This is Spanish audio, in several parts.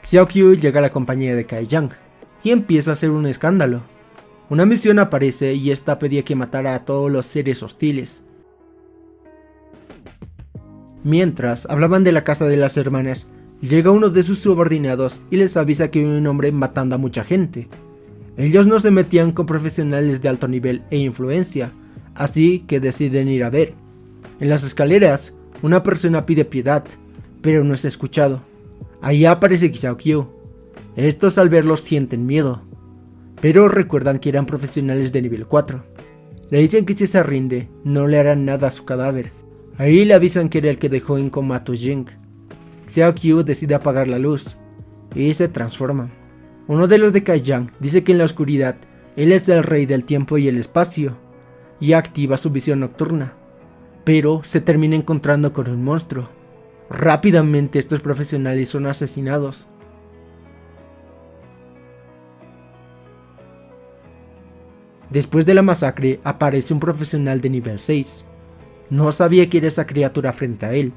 Xiaokyu llega a la compañía de Kaiyang y empieza a hacer un escándalo. Una misión aparece y esta pedía que matara a todos los seres hostiles. Mientras hablaban de la casa de las hermanas, llega uno de sus subordinados y les avisa que hay un hombre matando a mucha gente. Ellos no se metían con profesionales de alto nivel e influencia, así que deciden ir a ver. En las escaleras, una persona pide piedad, pero no es escuchado. Ahí aparece Xiaokyu. Estos al verlos sienten miedo, pero recuerdan que eran profesionales de nivel 4. Le dicen que si se rinde, no le harán nada a su cadáver. Ahí le avisan que era el que dejó en coma a Tu Ying. Xiaokyu decide apagar la luz y se transforma. Uno de los de Kaiyang dice que en la oscuridad él es el rey del tiempo y el espacio y activa su visión nocturna, pero se termina encontrando con un monstruo. Rápidamente estos profesionales son asesinados. Después de la masacre aparece un profesional de nivel 6. No sabía que era esa criatura frente a él,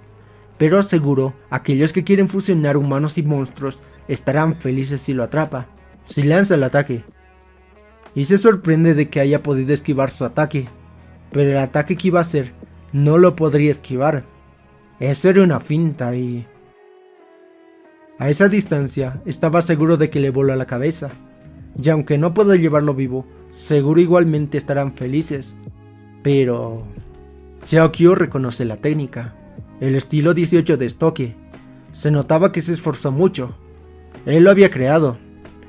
pero seguro aquellos que quieren fusionar humanos y monstruos estarán felices si lo atrapa. Si lanza el ataque y se sorprende de que haya podido esquivar su ataque, pero el ataque que iba a hacer no lo podría esquivar. Eso era una finta y... A esa distancia estaba seguro de que le voló a la cabeza, y aunque no pueda llevarlo vivo, seguro igualmente estarán felices. Pero... Xiaokyu reconoce la técnica, el estilo 18 de estoque. Se notaba que se esforzó mucho. Él lo había creado,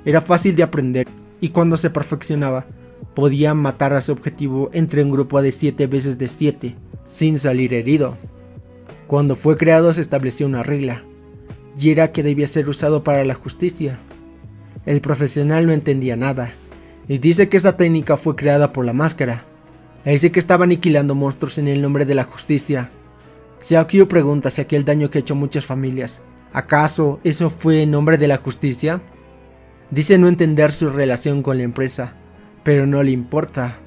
era fácil de aprender y cuando se perfeccionaba, podía matar a su objetivo entre un grupo de 7 veces de 7, sin salir herido. Cuando fue creado se estableció una regla, y era que debía ser usado para la justicia. El profesional no entendía nada, y dice que esa técnica fue creada por la máscara. Dice que estaba aniquilando monstruos en el nombre de la justicia. Xiaokyu pregunta si aquel daño que ha hecho muchas familias, ¿acaso eso fue en nombre de la justicia? Dice no entender su relación con la empresa, pero no le importa.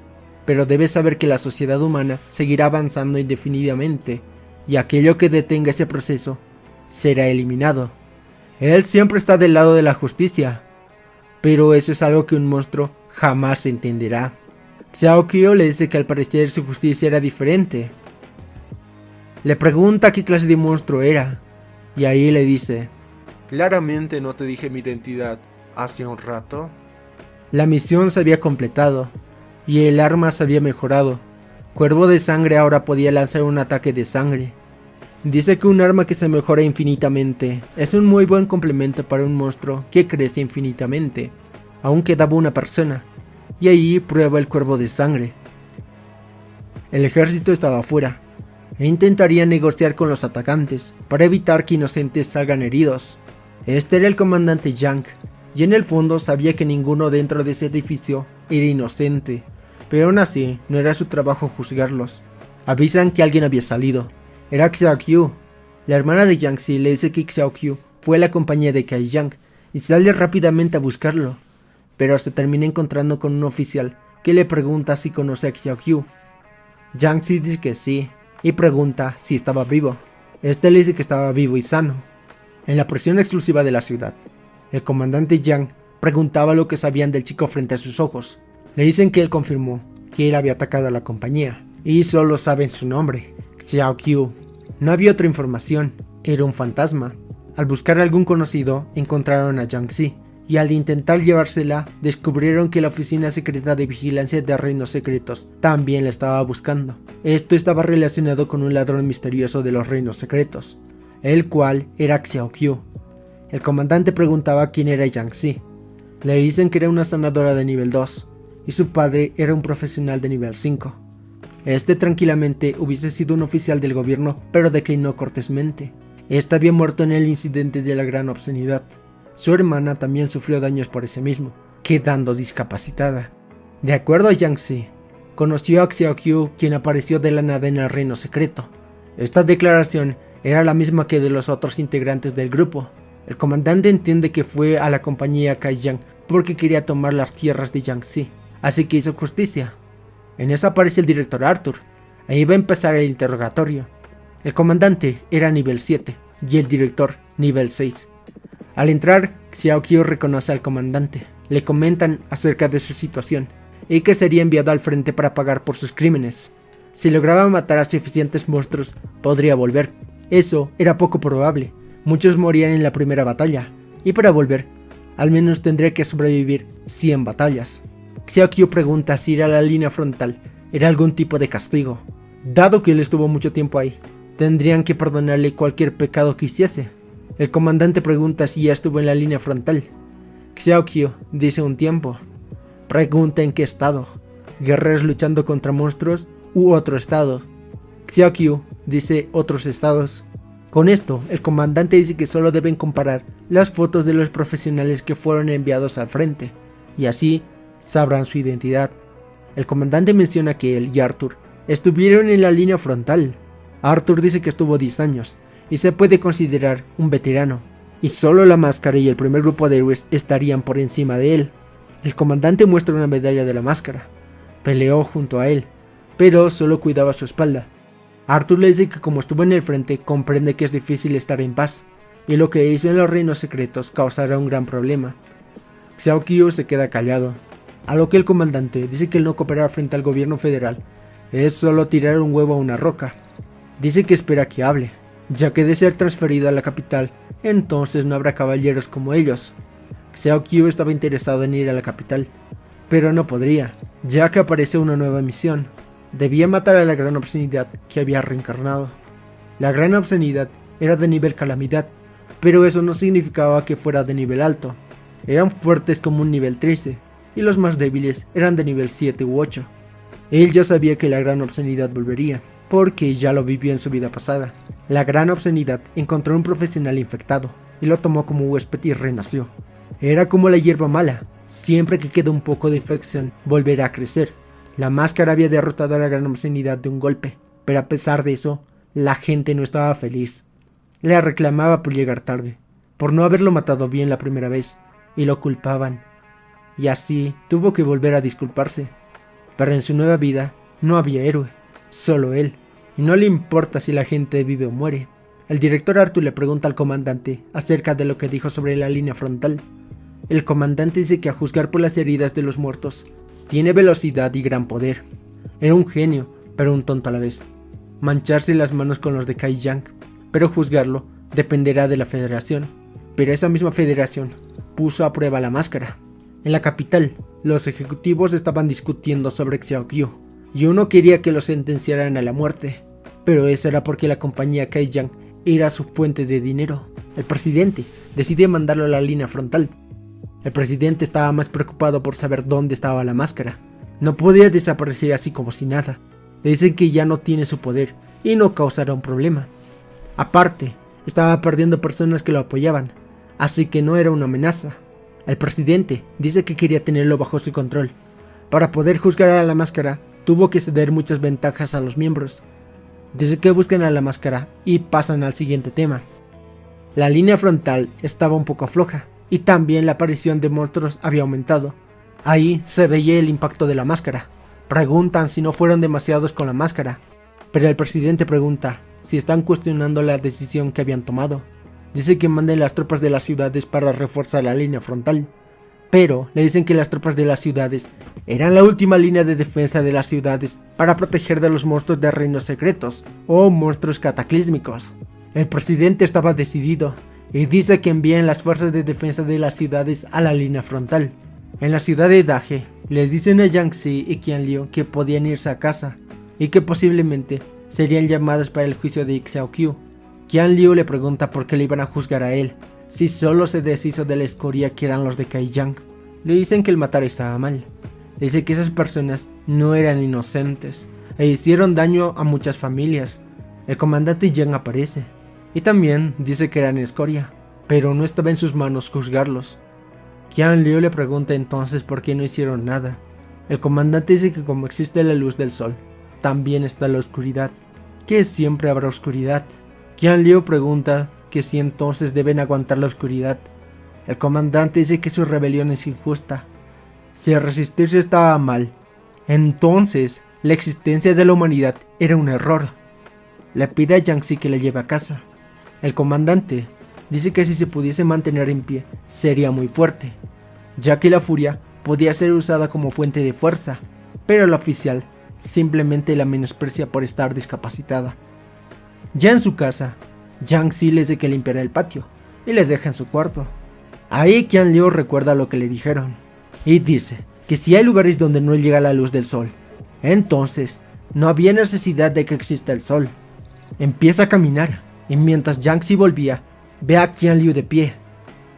Pero debe saber que la sociedad humana seguirá avanzando indefinidamente, y aquello que detenga ese proceso será eliminado. Él siempre está del lado de la justicia, pero eso es algo que un monstruo jamás entenderá. Xiaokyu le dice que al parecer su justicia era diferente. Le pregunta qué clase de monstruo era, y ahí le dice: Claramente no te dije mi identidad hace un rato. La misión se había completado, y el arma se había mejorado. Cuervo de Sangre ahora podía lanzar un ataque de sangre. Dice que un arma que se mejora infinitamente es un muy buen complemento para un monstruo que crece infinitamente. Aún quedaba una persona, y ahí prueba el Cuervo de Sangre. El ejército estaba afuera, e intentaría negociar con los atacantes para evitar que inocentes salgan heridos. Este era el comandante Yang, y en el fondo sabía que ninguno dentro de ese edificio era inocente, pero aún así no era su trabajo juzgarlos. Avisan que alguien había salido. Era Xiaokyu. La hermana de Yang Si le dice que Xiaokyu fue a la compañía de Kaiyang y sale rápidamente a buscarlo, pero se termina encontrando con un oficial que le pregunta si conoce a Xiaokyu. Yang Si dice que sí y pregunta si estaba vivo. Este le dice que estaba vivo y sano. En la prisión exclusiva de la ciudad, el comandante Yang preguntaba lo que sabían del chico frente a sus ojos. Le dicen que él confirmó que él había atacado a la compañía y solo saben su nombre, Xiaokyu. No había otra información, era un fantasma. Al buscar a algún conocido, encontraron a Yang Si, y al intentar llevársela, descubrieron que la oficina secreta de vigilancia de reinos secretos también la estaba buscando. Esto estaba relacionado con un ladrón misterioso de los reinos secretos, el cual era Xiaokyu. El comandante preguntaba quién era Yang Si. Le dicen que era una sanadora de nivel 2, y su padre era un profesional de nivel 5. Este tranquilamente hubiese sido un oficial del gobierno, pero declinó cortésmente. Este había muerto en el incidente de la gran obscenidad. Su hermana también sufrió daños por ese mismo, quedando discapacitada. De acuerdo a Yang Si, conoció a Xiaokyu, quien apareció de la nada en el reino secreto. Esta declaración era la misma que de los otros integrantes del grupo. El comandante entiende que fue a la compañía Kaiyang porque quería tomar las tierras de Yang Si, así que hizo justicia. En eso aparece el director Arthur. Ahí va a empezar el interrogatorio. El comandante era nivel 7 y el director nivel 6. Al entrar, Xiao Qiu reconoce al comandante. Le comentan acerca de su situación y que sería enviado al frente para pagar por sus crímenes. Si lograba matar a suficientes monstruos, podría volver. Eso era poco probable. Muchos morían en la primera batalla, y para volver, al menos tendría que sobrevivir 100 batallas. Xiao Qiu pregunta si ir a la línea frontal era algún tipo de castigo. Dado que él estuvo mucho tiempo ahí, tendrían que perdonarle cualquier pecado que hiciese. El comandante pregunta si ya estuvo en la línea frontal. Xiao Qiu dice un tiempo. Pregunta en qué estado. Guerreros luchando contra monstruos u otro estado. Xiao Qiu dice otros estados. Con esto, el comandante dice que solo deben comparar las fotos de los profesionales que fueron enviados al frente, y así sabrán su identidad. El comandante menciona que él y Arthur estuvieron en la línea frontal. Arthur dice que estuvo 10 años y se puede considerar un veterano, y solo la máscara y el primer grupo de héroes estarían por encima de él. El comandante muestra una medalla de la máscara. Peleó junto a él, pero solo cuidaba su espalda. Arthur le dice que como estuvo en el frente, comprende que es difícil estar en paz, y lo que hizo en los reinos secretos causará un gran problema. Xiao Qiu se queda callado, a lo que el comandante dice que el no cooperar frente al gobierno federal es solo tirar un huevo a una roca. Dice que espera que hable, ya que de ser transferido a la capital, entonces no habrá caballeros como ellos. Xiao Qiu estaba interesado en ir a la capital, pero no podría, ya que aparece una nueva misión. Debía matar a la gran obscenidad que había reencarnado. La gran obscenidad era de nivel calamidad, pero eso no significaba que fuera de nivel alto. Eran fuertes como un nivel 13, y los más débiles eran de nivel 7 u 8. Él ya sabía que la gran obscenidad volvería, porque ya lo vivió en su vida pasada. La gran obscenidad encontró un profesional infectado, y lo tomó como huésped y renació. Era como la hierba mala, siempre que queda un poco de infección, volverá a crecer. La máscara había derrotado a la gran obscenidad de un golpe, pero a pesar de eso, la gente no estaba feliz. Le reclamaba por llegar tarde, por no haberlo matado bien la primera vez, y lo culpaban. Y así tuvo que volver a disculparse. Pero en su nueva vida no había héroe, solo él, y no le importa si la gente vive o muere. El director Arthur le pregunta al comandante acerca de lo que dijo sobre la línea frontal. El comandante dice que a juzgar por las heridas de los muertos, tiene velocidad y gran poder. Era un genio, pero un tonto a la vez. Mancharse las manos con los de Kai Yang, pero juzgarlo dependerá de la federación. Pero esa misma federación puso a prueba la máscara. En la capital, los ejecutivos estaban discutiendo sobre Xiao Qiu, y uno quería que lo sentenciaran a la muerte, pero eso era porque la compañía Kai Yang era su fuente de dinero. El presidente decide mandarlo a la línea frontal. El presidente estaba más preocupado por saber dónde estaba la máscara. No podía desaparecer así como si nada. Le dicen que ya no tiene su poder y no causará un problema. Aparte, estaba perdiendo personas que lo apoyaban, así que no era una amenaza. El presidente dice que quería tenerlo bajo su control. Para poder juzgar a la máscara, tuvo que ceder muchas ventajas a los miembros. Dice que buscan a la máscara y pasan al siguiente tema. La línea frontal estaba un poco floja, y también la aparición de monstruos había aumentado. Ahí se veía el impacto de la máscara. Preguntan si no fueron demasiados con la máscara, pero el presidente pregunta si están cuestionando la decisión que habían tomado. Dice que manden las tropas de las ciudades para reforzar la línea frontal, pero le dicen que las tropas de las ciudades eran la última línea de defensa de las ciudades para proteger de los monstruos de reinos secretos o monstruos cataclísmicos. El presidente estaba decidido y dice que envíen las fuerzas de defensa de las ciudades a la línea frontal. En la ciudad de Dahe, les dicen a Yang Zi y Qian Liu que podían irse a casa y que posiblemente serían llamadas para el juicio de Xiao Qiu. Qian Liu le pregunta por qué le iban a juzgar a él, si solo se deshizo de la escoria que eran los de Kai Yang. Le dicen que el matar estaba mal. Le dice que esas personas no eran inocentes e hicieron daño a muchas familias. El comandante Yang aparece y también dice que eran escoria, pero no estaba en sus manos juzgarlos. Qian Liu le pregunta entonces por qué no hicieron nada. El comandante dice que como existe la luz del sol, también está la oscuridad, que siempre habrá oscuridad. Qian Liu pregunta que si entonces deben aguantar la oscuridad. El comandante dice que su rebelión es injusta. Si resistirse estaba mal, entonces la existencia de la humanidad era un error. Le pide a Yang Zi que le lleve a casa. El comandante Dice que si se pudiese mantener en pie, sería muy fuerte, ya que la furia podía ser usada como fuente de fuerza, pero el oficial simplemente la menosprecia por estar discapacitada. Ya en su casa, Yang Zi le dice que limpiará el patio y le deja en su cuarto. Ahí Qian Liu recuerda lo que le dijeron y dice que si hay lugares donde no llega la luz del sol, entonces no había necesidad de que exista el sol. Empieza a caminar y mientras Yang Zi volvía, ve a Qian Liu de pie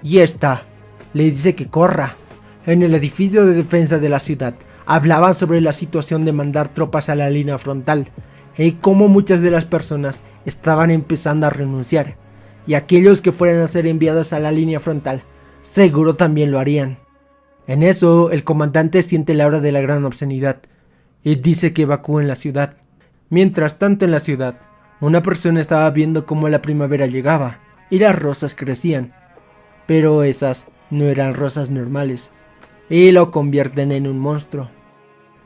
y esta le dice que corra. En el edificio de defensa de la ciudad hablaban sobre la situación de mandar tropas a la línea frontal y cómo muchas de las personas estaban empezando a renunciar, y aquellos que fueran a ser enviados a la línea frontal seguro también lo harían. En eso el comandante siente la hora de la gran obscenidad y dice que evacúen la ciudad. Mientras tanto en la ciudad, una persona estaba viendo cómo la primavera llegaba y las rosas crecían, pero esas no eran rosas normales y lo convierten en un monstruo.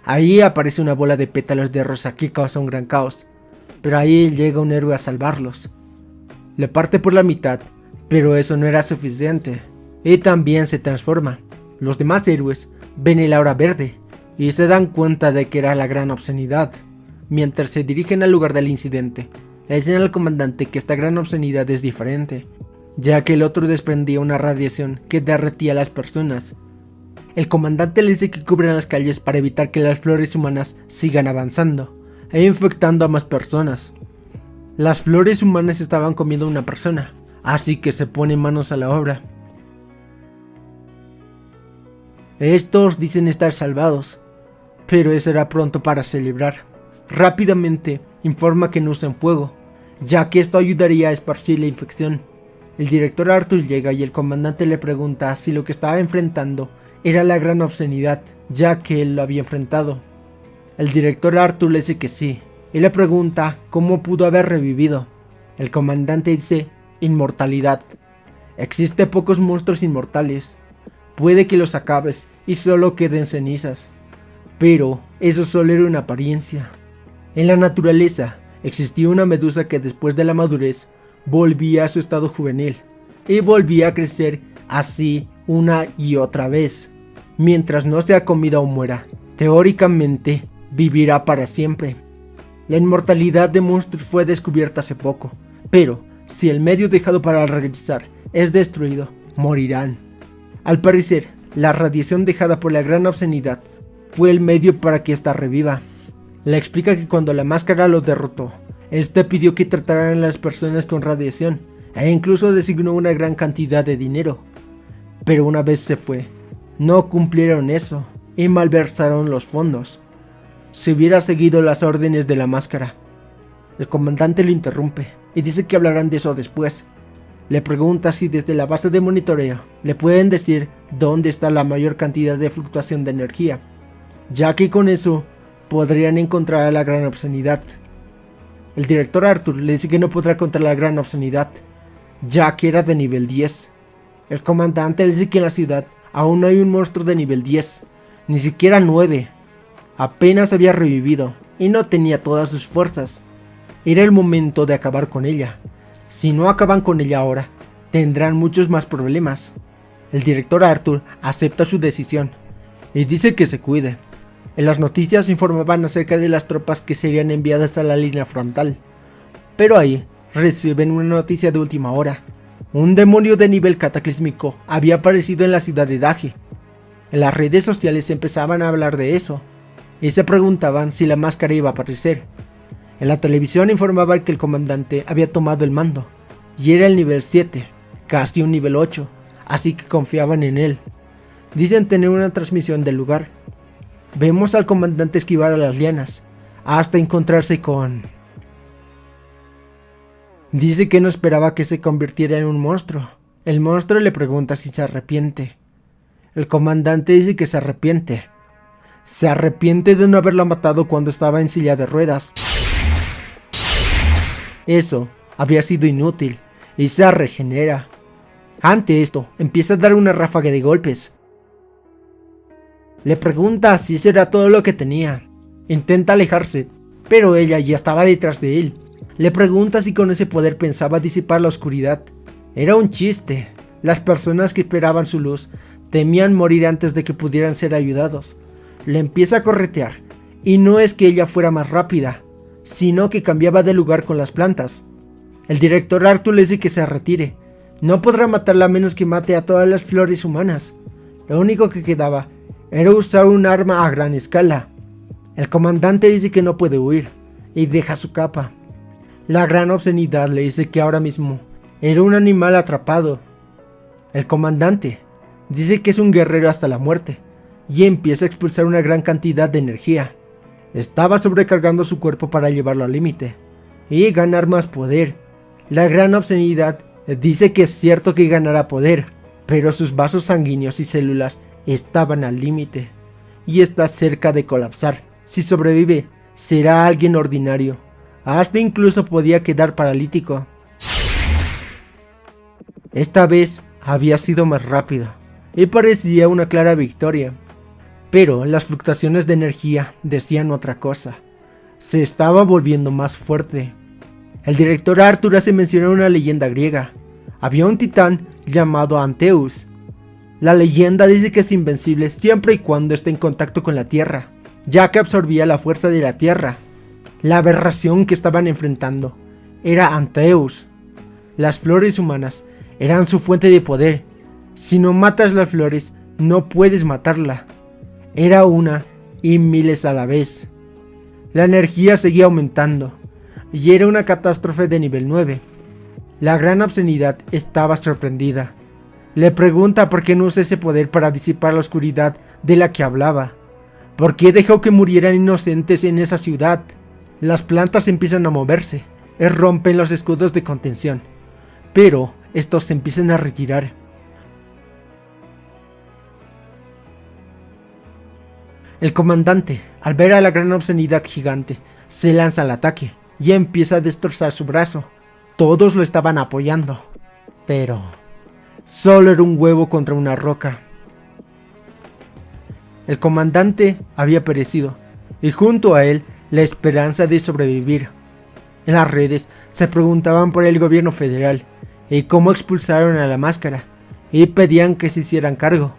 Ahí aparece una bola de pétalos de rosa que causa un gran caos, pero ahí llega un héroe a salvarlos. Le parte por la mitad, pero eso no era suficiente, y también se transforma. Los demás héroes ven el aura verde y se dan cuenta de que era la gran obscenidad. Mientras se dirigen al lugar del incidente, le dicen al comandante que esta gran obscenidad es diferente, ya que el otro desprendía una radiación que derretía a las personas. El comandante le dice que cubran las calles para evitar que las flores humanas sigan avanzando e infectando a más personas. Las flores humanas estaban comiendo a una persona, así que se ponen manos a la obra. Estos dicen estar salvados, pero eso era pronto para celebrar. Rápidamente informa que no usen fuego, ya que esto ayudaría a esparcir la infección. El director Arthur llega y el comandante le pregunta si lo que estaba enfrentando era la gran obscenidad, ya que él lo había enfrentado. El director Arthur le dice que sí, y le pregunta cómo pudo haber revivido. El comandante dice: inmortalidad. Existe pocos monstruos inmortales. Puede que los acabes y solo queden cenizas, pero eso solo era una apariencia. En la naturaleza existía una medusa que después de la madurez volvía a su estado juvenil y volvía a crecer así una y otra vez. Mientras no sea comida o muera, teóricamente vivirá para siempre. La inmortalidad de monstruos fue descubierta hace poco, pero si el medio dejado para regresar es destruido, morirán. Al parecer, la radiación dejada por la gran obscenidad fue el medio para que ésta reviva. Le explica que cuando la máscara los derrotó, este pidió que trataran a las personas con radiación e incluso designó una gran cantidad de dinero. Pero una vez se fue, no cumplieron eso y malversaron los fondos. Si hubiera seguido las órdenes de la máscara. El comandante lo interrumpe y dice que hablarán de eso después. Le pregunta si desde la base de monitoreo le pueden decir dónde está la mayor cantidad de fluctuación de energía, ya que con eso podrían encontrar a la gran obscenidad. El director Arthur le dice que no podrá contra la gran obscenidad, ya que era de nivel 10. El comandante le dice que en la ciudad aún no hay un monstruo de nivel 10, ni siquiera 9. Apenas había revivido y no tenía todas sus fuerzas. Era el momento de acabar con ella. Si no acaban con ella ahora, tendrán muchos más problemas. El director Arthur acepta su decisión y dice que se cuide. En las noticias informaban acerca de las tropas que serían enviadas a la línea frontal, pero ahí reciben una noticia de última hora. Un demonio de nivel cataclísmico había aparecido en la ciudad de Dage. En las redes sociales empezaban a hablar de eso y se preguntaban si la máscara iba a aparecer. En la televisión informaban que el comandante había tomado el mando y era el nivel 7, casi un nivel 8, así que confiaban en él. Dicen tener una transmisión del lugar. Vemos al comandante esquivar a las lianas hasta encontrarse con... Dice que no esperaba que se convirtiera en un monstruo. El monstruo le pregunta si se arrepiente. El comandante dice que se arrepiente. Se arrepiente de no haberla matado cuando estaba en silla de ruedas. Eso había sido inútil y se regenera. Ante esto, empieza a dar una ráfaga de golpes. Le pregunta si eso era todo lo que tenía. Intenta alejarse, pero ella ya estaba detrás de él. Le pregunta si con ese poder pensaba disipar la oscuridad. Era un chiste. Las personas que esperaban su luz temían morir antes de que pudieran ser ayudados. Le empieza a corretear, y no es que ella fuera más rápida, sino que cambiaba de lugar con las plantas. El director Arthur le dice que se retire. No podrá matarla a menos que mate a todas las flores humanas. Lo único que quedaba era usar un arma a gran escala. El comandante dice que no puede huir, y deja su capa. La gran obscenidad le dice que ahora mismo era un animal atrapado. El comandante dice que es un guerrero hasta la muerte, y empieza a expulsar una gran cantidad de energía. Estaba sobrecargando su cuerpo para llevarlo al límite, y ganar más poder. La gran obscenidad dice que es cierto que ganará poder, pero sus vasos sanguíneos y células estaban al límite, y está cerca de colapsar. Si sobrevive, será alguien ordinario. Hasta incluso podía quedar paralítico. Esta vez había sido más rápido, y parecía una clara victoria. Pero las fluctuaciones de energía decían otra cosa. Se estaba volviendo más fuerte. El director Arthur hace mención a una leyenda griega. Había un titán llamado Anteus. La leyenda dice que es invencible siempre y cuando esté en contacto con la tierra, ya que absorbía la fuerza de la tierra. La aberración que estaban enfrentando era Anteus. Las flores humanas eran su fuente de poder. Si no matas las flores, no puedes matarla. Era una y miles a la vez. La energía seguía aumentando, y era una catástrofe de nivel 9. La gran obscenidad estaba sorprendida. Le pregunta por qué no usa ese poder para disipar la oscuridad de la que hablaba. ¿Por qué dejó que murieran inocentes en esa ciudad? Las plantas empiezan a moverse, rompen los escudos de contención, pero estos se empiezan a retirar. El comandante, al ver a la gran obscenidad gigante, se lanza al ataque y empieza a destrozar su brazo. Todos lo estaban apoyando, pero solo era un huevo contra una roca. El comandante había perecido, y junto a él la esperanza de sobrevivir. En las redes se preguntaban por el gobierno federal y cómo expulsaron a la máscara, y pedían que se hicieran cargo.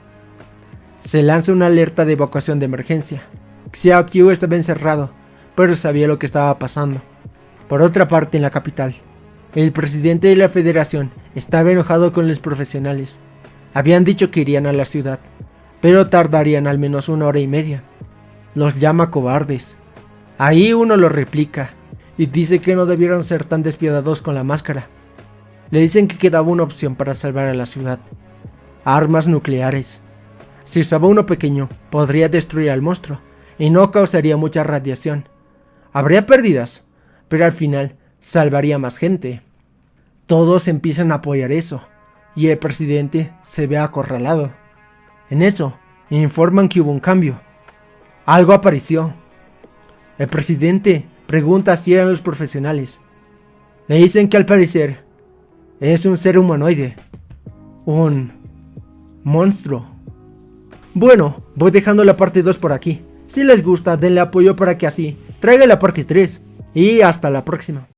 Se lanza una alerta de evacuación de emergencia. Xiao Qiu estaba encerrado, pero sabía lo que estaba pasando. Por otra parte, en la capital, el presidente de la federación estaba enojado con los profesionales. Habían dicho que irían a la ciudad, pero tardarían al menos 1 hora y media. Los llama cobardes. Ahí uno lo replica y dice que no debieron ser tan despiadados con la máscara. Le dicen que quedaba una opción para salvar a la ciudad: armas nucleares. Si usaba uno pequeño, podría destruir al monstruo y no causaría mucha radiación. Habría pérdidas, pero al final salvaría más gente. Todos empiezan a apoyar eso, y el presidente se ve acorralado. En eso, informan que hubo un cambio. Algo apareció. El presidente pregunta si eran los profesionales. Le dicen que al parecer es un ser humanoide, un monstruo. Bueno, voy dejando la parte 2 por aquí. Si les gusta, denle apoyo para que así traiga la parte 3. Y hasta la próxima.